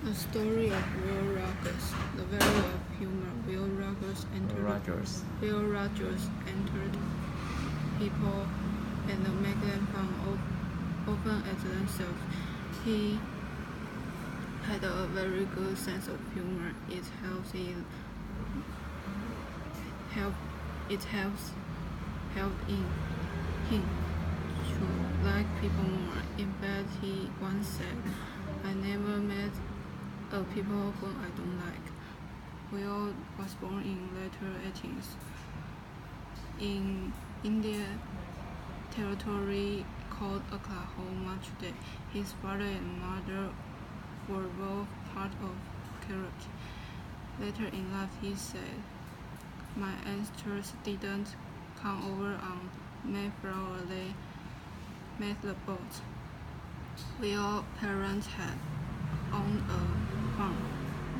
A story of Will Rogers. The value of humor. Will Rogers entered people and make them fun often at themselves. He had a very good sense of humor. It helps in him to like people more. In fact, he once said, "I never met people whom I don't like." Will was born in later 18th in Indian territory called Oklahoma today. His father and mother were both part of Cherokee. Later in life, he said, "My ancestors didn't come over on Mayflower, they made the boat." Will's parents had owned a farm.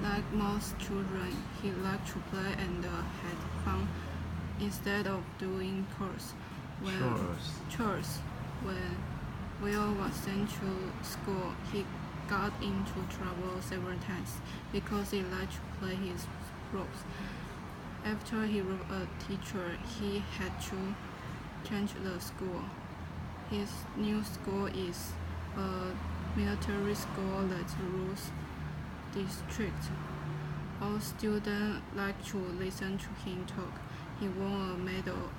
Like most children, he liked to play and had fun instead of doing chores. When Will was sent to school, he got into trouble several times because he liked to play his ropes. After he wrote a teacher, he had to change the school. His new school is a military school that rules district. All students like to listen to him talk. He won a medal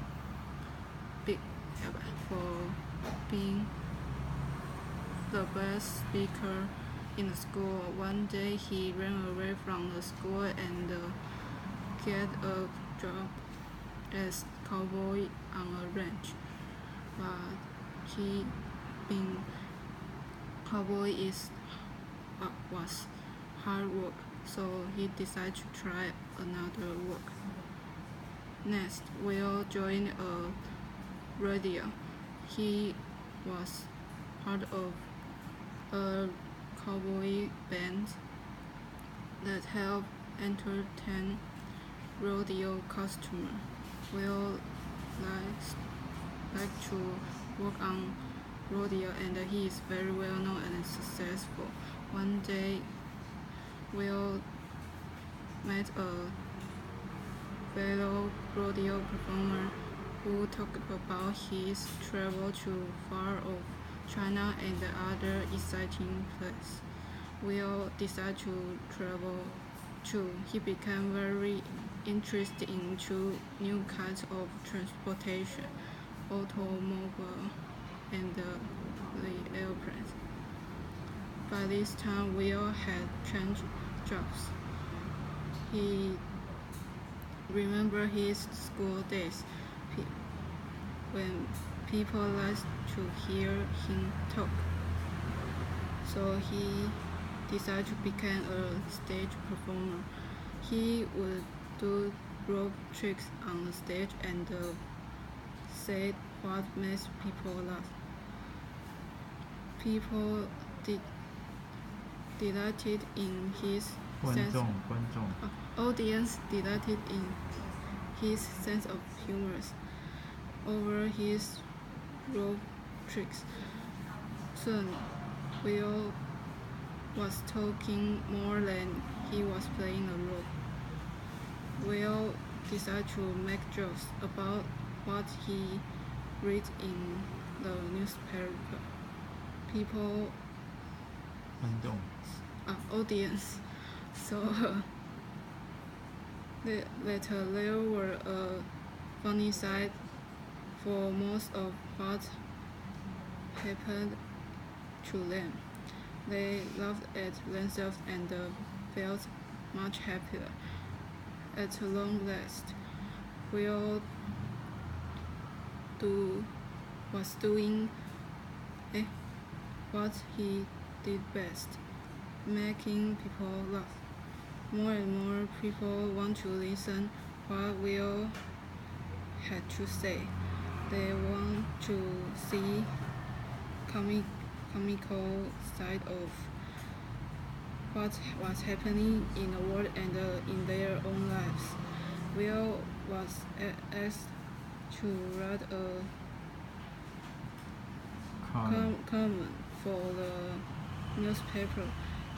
for being the best speaker in the school. One day he ran away from the school and get a job as cowboy on a ranch. But he being cowboy was hard work, so he decided to try another work. Next, Will joined a radio. He was part of a cowboy band that helped entertain rodeo customers. Will likes to work on rodeo and he is very well known and successful. One day, Will met a fellow rodeo performer who talked about his travel to far off China and other exciting places. Will decided to travel too. He became very interested in new kinds of transportation, automobile and the airplanes. By this time, Will had changed jobs. He remembered his school days when people liked to hear him talk. So he decided to become a stage performer. He would do rope tricks on the stage and say what makes people laugh. People delighted in his audience delighted in his sense of humor over his rope tricks. Soon, Will was talking more than he was playing the rope. Will decided to make jokes about what he read in the newspaper. People audience. So later there were a funny side for most of what happened to them. They laughed at themselves and felt much happier. At long last, Will was doing what he did best, making people laugh. More and more people want to listen what Will had to say. They want to see comical side of what was happening in the world and in their own lives. Will was asked to write a column for the newspaper.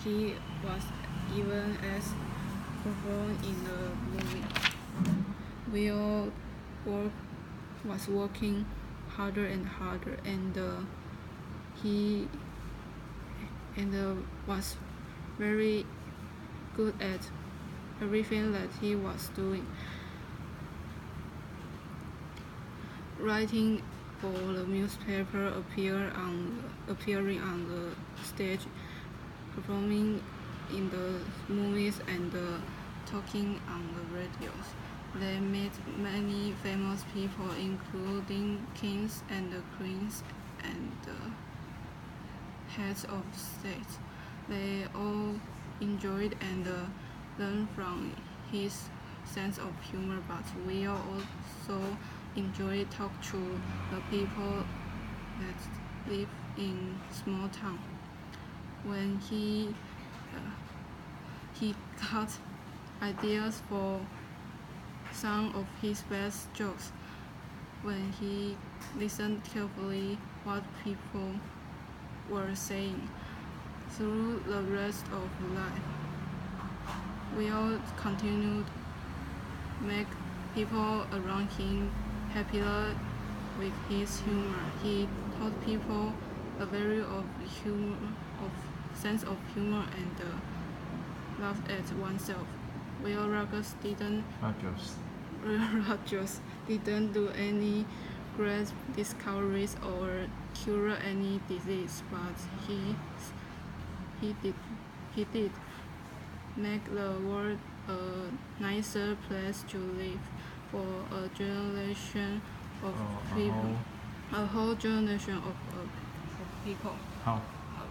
He was even as performed in the movie. We all was working harder and harder, and he was very good at everything that he was doing. Writing for the newspaper, appearing on the stage, performing in the movies, and talking on the radios. They met many famous people, including kings and queens and heads of state. They all enjoyed and learned from his sense of humor, but we also enjoy talk to the people that live in small town. When he got ideas for some of his best jokes, when he listened carefully what people were saying. Through the rest of life, we all continued make people around him happier with his humor. He taught people a value of sense of humor and laugh at oneself. Will Rogers didn't do any great discoveries or cure any disease, but he did make the world a nicer place to live for a generation of people, a whole generation of people. How?